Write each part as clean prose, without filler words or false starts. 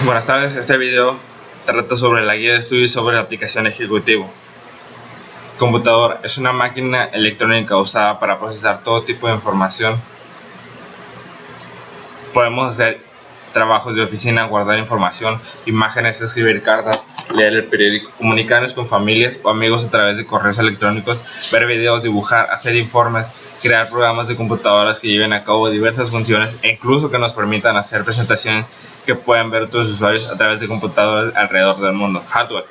Buenas tardes, este video trata sobre la guía de estudio sobre la aplicación ejecutivo. Computadora es una máquina electrónica usada para procesar todo tipo de información. Podemos hacer trabajos de oficina, guardar información, imágenes, escribir cartas, leer el periódico, comunicarnos con familias o amigos a través de correos electrónicos, ver videos, dibujar, hacer informes, crear programas de computadoras que lleven a cabo diversas funciones e incluso que nos permitan hacer presentaciones que puedan ver otros usuarios a través de computadoras alrededor del mundo. Hardware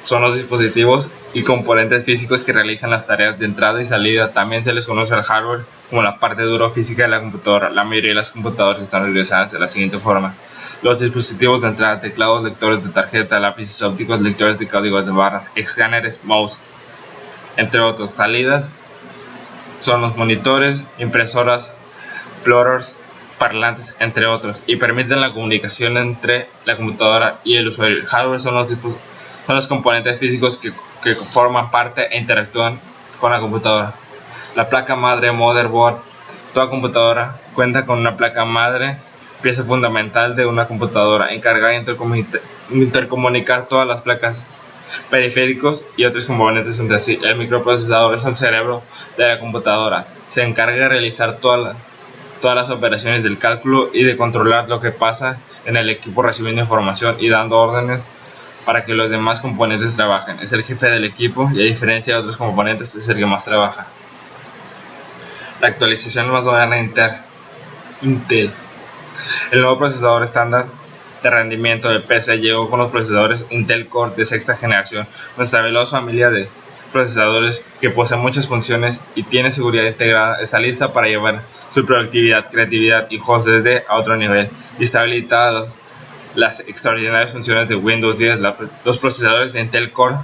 son los dispositivos y componentes físicos que realizan las tareas de entrada y salida. También se les conoce al hardware como la parte dura física de la computadora. La mayoría de las computadoras están organizadas de la siguiente forma: los dispositivos de entrada, teclados, lectores de tarjeta, lápices ópticos, lectores de códigos de barras, escáneres, mouse, entre otros. Salidas son los monitores, impresoras, plotters, parlantes, entre otros, y permiten la comunicación entre la computadora y el usuario. El hardware son los componentes físicos que forman parte e interactúan con la computadora. La placa madre, motherboard. Toda computadora cuenta con una placa madre, pieza fundamental de una computadora, encargada de intercomunicar todas las placas, periféricos y otros componentes entre sí. El microprocesador es el cerebro de la computadora. Se encarga de realizar todas las operaciones del cálculo y de controlar lo que pasa en el equipo, recibiendo información y dando órdenes para que los demás componentes trabajen. Es el jefe del equipo y, a diferencia de otros componentes, es el que más trabaja. La actualización más moderna de Intel. El nuevo procesador estándar de rendimiento de PC llegó con los procesadores Intel Core de sexta generación. Nuestra veloz familia de procesadores, que posee muchas funciones y tiene seguridad integrada, está lista para llevar su productividad, creatividad y juegos desde a otro nivel, y está habilitada las extraordinarias funciones de Windows 10. Los procesadores de Intel Core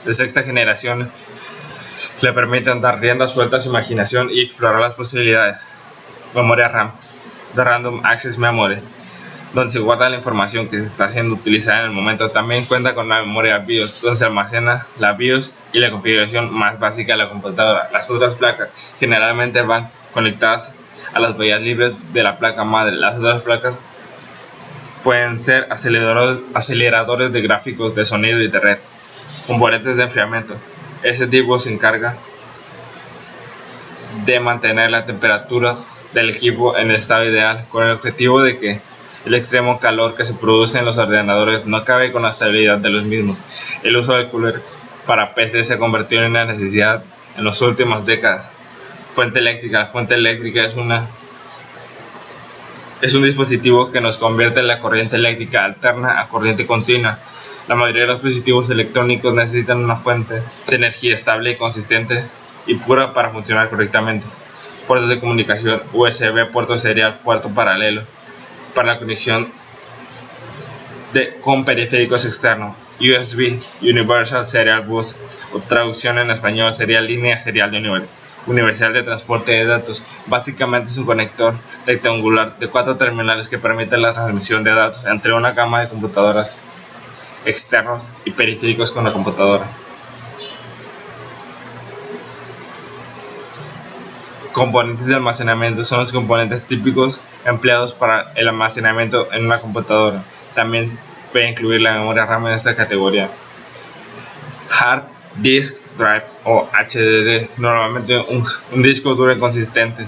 de sexta generación le permiten dar rienda suelta a su imaginación y explorar las posibilidades. Memoria RAM de Random Access Memory, donde se guarda la información que se está siendo utilizada en el momento. También cuenta con una memoria BIOS, donde se almacena la BIOS y la configuración más básica de la computadora. Las otras placas generalmente van conectadas a las vías libres de la placa madre. Las otras placas pueden ser aceleradores de gráficos, de sonido y de red. Componentes de enfriamiento. Este tipo se encarga de mantener la temperatura del equipo en el estado ideal, con el objetivo de que el extremo calor que se produce en los ordenadores no acabe con la estabilidad de los mismos. El uso del cooler para PC se ha convertido en una necesidad en las últimas décadas. Fuente eléctrica. La fuente eléctrica es un dispositivo que nos convierte la corriente eléctrica alterna a corriente continua. La mayoría de los dispositivos electrónicos necesitan una fuente de energía estable y consistente y pura para funcionar correctamente. Puertos de comunicación USB, puerto serial, puerto paralelo para la conexión con periféricos externos. USB, Universal Serial Bus, o traducción en español sería línea serial de universal de transporte de datos. Básicamente es un conector rectangular de 4 terminales que permite la transmisión de datos entre una gama de computadoras externos y periféricos con la computadora. Componentes de almacenamiento son los componentes típicos empleados para el almacenamiento en una computadora. También puede incluir la memoria RAM en esta categoría. Hard Disk Drive o HDD, normalmente un disco duro y consistente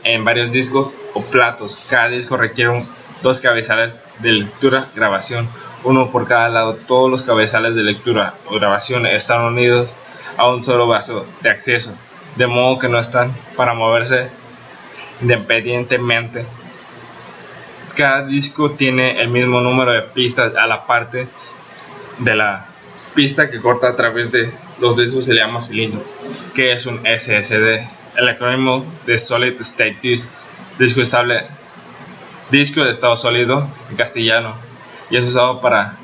en varios discos o platos. Cada disco requiere dos cabezales de lectura, grabación, uno por cada lado. Todos los cabezales de lectura o grabación están unidos a un solo vaso de acceso, de modo que no están para moverse independientemente. Cada disco tiene el mismo número de pistas. A la parte de la pista que corta a través de los discos se le llama cilindro, que es un SSD. El acrónimo de Solid State Disk, disco de estado sólido en castellano, y es usado para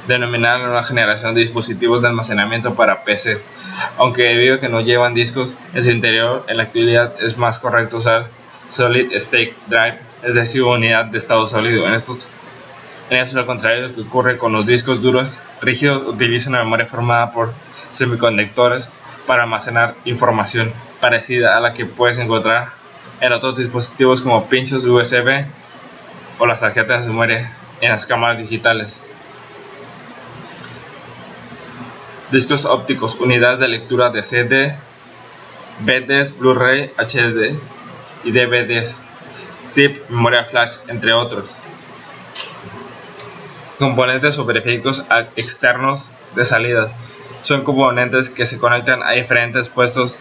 denominar la nueva generación de dispositivos de almacenamiento para PC. Aunque debido a que no llevan discos en su interior, en la actualidad es más correcto usar Solid State Drive, es decir, unidad de estado sólido. En esto es al contrario de lo que ocurre con los discos duros rígidos. Utiliza una memoria formada por semiconductores para almacenar información parecida a la que puedes encontrar en otros dispositivos como pinchos USB o las tarjetas de memoria en las cámaras digitales. Discos ópticos, unidades de lectura de CD, BDs, Blu-ray, HD y DVDs, zip, memoria flash, entre otros. Componentes o periféricos externos de salida. Son componentes que se conectan a diferentes puestos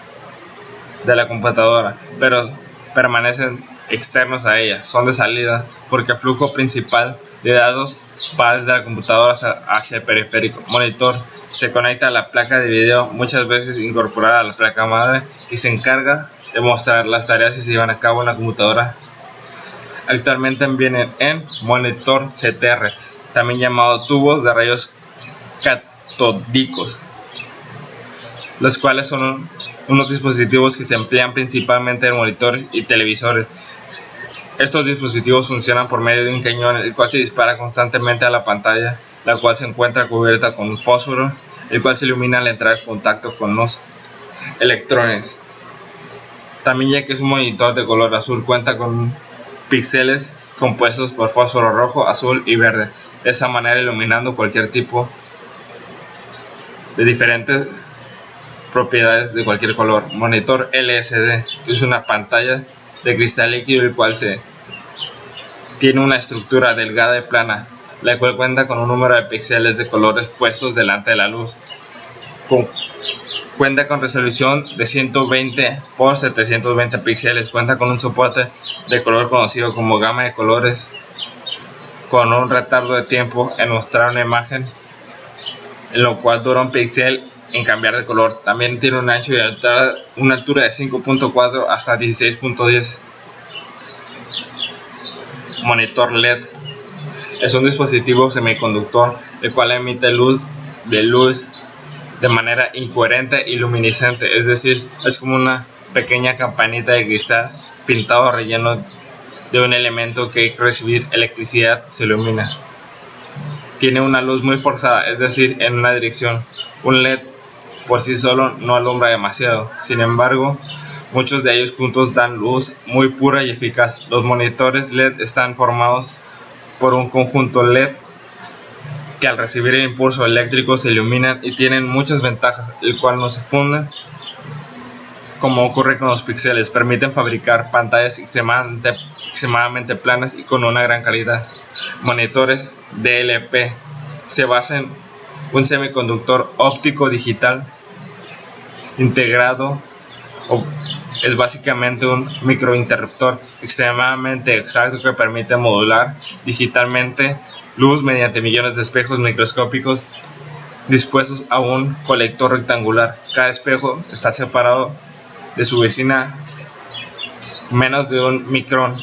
de la computadora, pero permanecen externos a ella. Son de salida porque el flujo principal de datos va desde la computadora hacia el periférico. Monitor se conecta a la placa de video, muchas veces incorporada a la placa madre, y se encarga de mostrar las tareas que se llevan a cabo en la computadora. Actualmente vienen en monitor CTR, también llamado tubos de rayos catódicos, los cuales son unos dispositivos que se emplean principalmente en monitores y televisores. Estos dispositivos funcionan por medio de un cañón, el cual se dispara constantemente a la pantalla, la cual se encuentra cubierta con un fósforo, el cual se ilumina al entrar en contacto con los electrones. También, ya que es un monitor de color azul, cuenta con píxeles compuestos por fósforo rojo, azul y verde, de esa manera iluminando cualquier tipo de diferentes propiedades de cualquier color. Monitor LCD es una pantalla de cristal líquido, el cual tiene una estructura delgada y plana, la cual cuenta con un número de píxeles de colores puestos delante de la luz. Cuenta con resolución de 120 por 720 píxeles. Cuenta con un soporte de color conocido como gama de colores, con un retardo de tiempo en mostrar una imagen, en lo cual dura un píxel en cambiar de color. También tiene un ancho y una altura de 5.4 hasta 16.10. Monitor LED es un dispositivo semiconductor el cual emite luz de manera incoherente y luminiscente, es decir, es como una pequeña campanita de cristal pintado relleno de un elemento que al recibir electricidad se ilumina. Tiene una luz muy forzada, es decir, en una dirección. Un LED por sí solo no alumbra demasiado, sin embargo, muchos de ellos juntos dan luz muy pura y eficaz. Los monitores LED están formados por un conjunto LED que al recibir el impulso eléctrico se iluminan y tienen muchas ventajas, el cual no se funden como ocurre con los píxeles. Permiten fabricar pantallas extremadamente planas y con una gran calidad. Monitores DLP se basan en un semiconductor óptico digital integrado, es básicamente un microinterruptor extremadamente exacto que permite modular digitalmente luz mediante millones de espejos microscópicos dispuestos a un colector rectangular. Cada espejo está separado de su vecina menos de un micrón.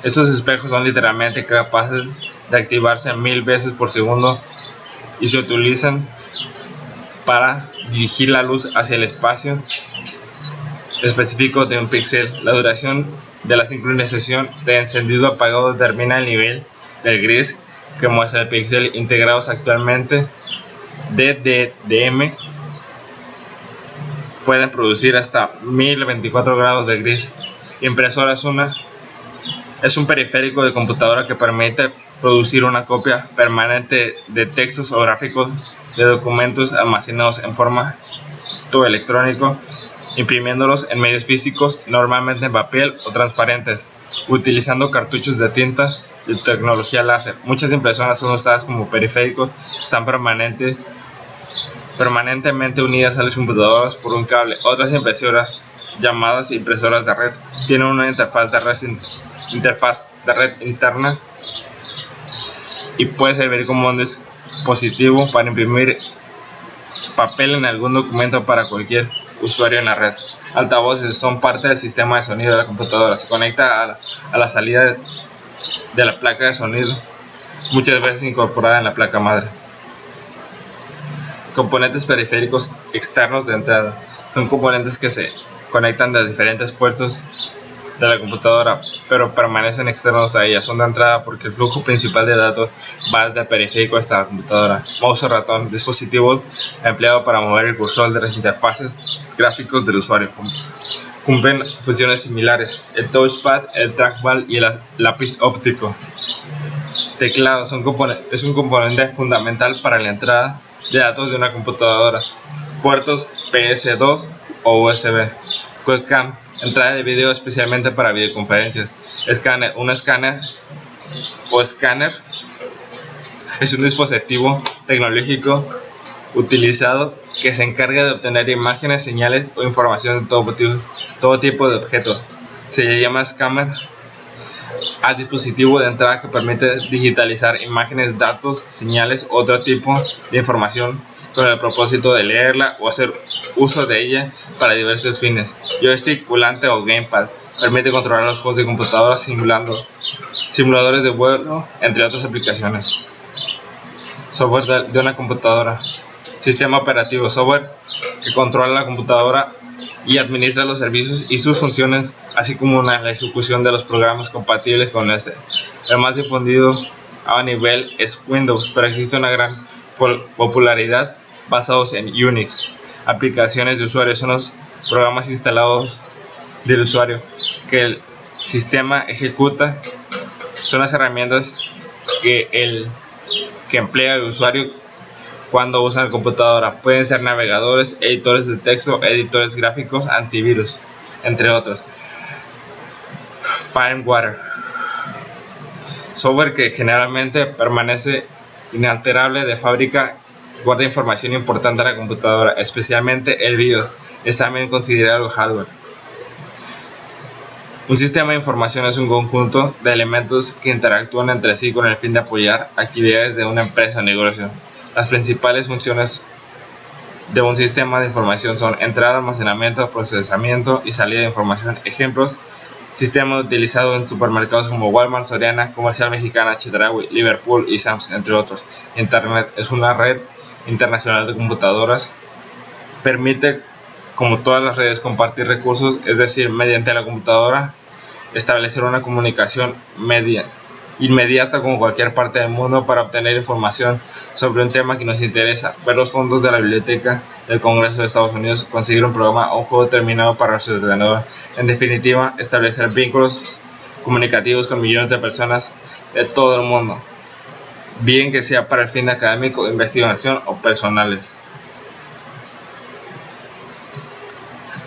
Estos espejos son literalmente capaces de activarse 1000 veces por segundo y se utilizan para dirigir la luz hacia el espacio específico de un píxel. La duración de la sincronización de encendido apagado determina el nivel del gris que muestra el píxel. Integrados actualmente DDDM pueden producir hasta 1024 grados de gris. Impresora es un periférico de computadora que permite producir una copia permanente de textos o gráficos de documentos almacenados en formato electrónico, imprimiéndolos en medios físicos, normalmente en papel o transparentes, utilizando cartuchos de tinta de tecnología láser. Muchas impresoras son usadas como periféricos, están permanentemente unidas a las computadoras por un cable. Otras impresoras, llamadas impresoras de red, tienen una interfaz de red interna y puede servir como un dispositivo para imprimir papel en algún documento para cualquier usuario en la red. Altavoces son parte del sistema de sonido de la computadora. Se conecta a la salida de la placa de sonido, muchas veces incorporada en la placa madre. Componentes periféricos externos de entrada son componentes que se conectan de diferentes puertos de la computadora, pero permanecen externos a ella. Son de entrada porque el flujo principal de datos va desde el periférico hasta la computadora. Mouse o ratón, dispositivos empleados para mover el cursor de las interfaces gráficos del usuario. Cumplen funciones similares: el touchpad, el trackball y el lápiz óptico. Teclado es un componente fundamental para la entrada de datos de una computadora. Puertos PS2 o USB. Webcam, entrada de video especialmente para videoconferencias. Escáner, un escáner o escáner es un dispositivo tecnológico utilizado que se encarga de obtener imágenes, señales o información de todo tipo de objetos. Se le llama escáner al dispositivo de entrada que permite digitalizar imágenes, datos, señales u otro tipo de información con el propósito de leerla o hacer uso de ella para diversos fines. Joystick, volante o gamepad permite controlar los juegos de computadora simuladores de vuelo, entre otras aplicaciones. Software de una computadora. Sistema operativo, software que controla la computadora y administra los servicios y sus funciones, así como la ejecución de los programas compatibles con este. El más difundido a nivel es Windows, pero existe una gran popularidad basados en Unix. Aplicaciones de usuario son los programas instalados del usuario que el sistema ejecuta. Son las herramientas que emplea el usuario cuando usa la computadora. Pueden ser navegadores, editores de texto, editores gráficos, antivirus, entre otros. Firmware, software que generalmente permanece inalterable de fábrica, guarda información importante de la computadora, especialmente el BIOS. Es también considerado hardware. Un sistema de información es un conjunto de elementos que interactúan entre sí con el fin de apoyar actividades de una empresa o negocio. Las principales funciones de un sistema de información son entrada, almacenamiento, procesamiento y salida de información. Ejemplos: sistema utilizado en supermercados como Walmart, Soriana, Comercial Mexicana, Chedraui, Liverpool y Sam's, entre otros. Internet es una red internacional de computadoras. Permite, como todas las redes, compartir recursos, es decir, mediante la computadora, establecer una comunicación inmediata con cualquier parte del mundo para obtener información sobre un tema que nos interesa, ver los fondos de la biblioteca del Congreso de Estados Unidos, conseguir un programa o un juego terminado para nuestro ordenador. En definitiva, establecer vínculos comunicativos con millones de personas de todo el mundo, bien que sea para el fin académico, investigación o personales.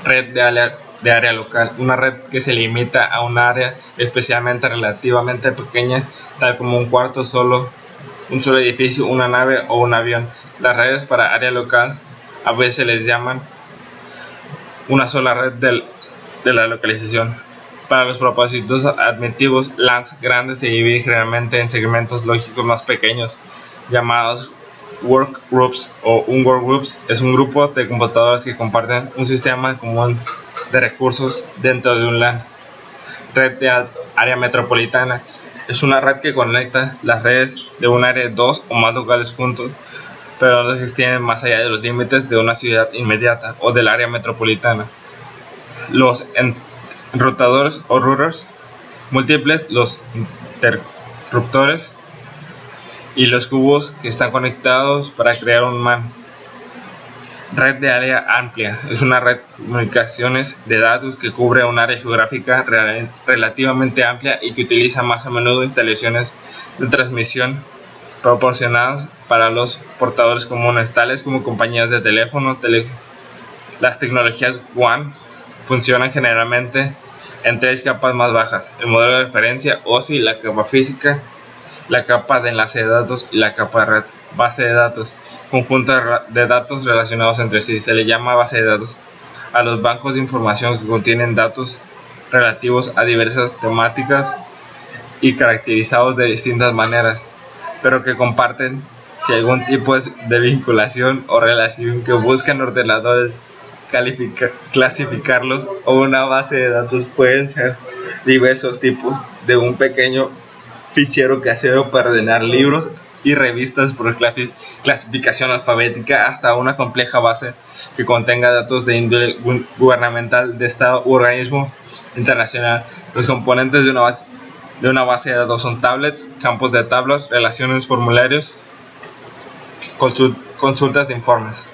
Red de área local, una red que se limita a un área especialmente relativamente pequeña, tal como un solo edificio, una nave o un avión. Las redes para área local a veces les llaman una sola red de la localización. Para los propósitos administrativos, LANs grandes se dividen generalmente en segmentos lógicos más pequeños, llamados workgroups o un workgroups. Es un grupo de computadoras que comparten un sistema común de recursos dentro de un LAN. Red de área metropolitana es una red que conecta las redes de un área de dos o más locales juntos, pero no se extienden más allá de los límites de una ciudad inmediata o del área metropolitana. Los enrutadores o routers múltiples, los interruptores y los cubos que están conectados para crear un MAN. Red de área amplia es una red de comunicaciones de datos que cubre un área geográfica relativamente amplia y que utiliza más a menudo instalaciones de transmisión proporcionadas para los portadores comunes, tales como compañías de teléfono. Las tecnologías WAN funcionan generalmente en tres capas más bajas: el modelo de referencia, OSI, la capa física, la capa de enlace de datos y la capa de red. Base de datos, conjunto de datos relacionados entre sí. Se le llama base de datos a los bancos de información que contienen datos relativos a diversas temáticas y caracterizados de distintas maneras, pero que comparten algún tipo de vinculación o relación que buscan ordenadores clasificarlos. O una base de datos pueden ser diversos tipos, de un pequeño fichero casero para ordenar libros y revistas por clasificación alfabética hasta una compleja base que contenga datos de índole gubernamental, de estado u organismo internacional. Los componentes de una base de datos son tablets, campos de tablas, relaciones, formularios, consultas de informes.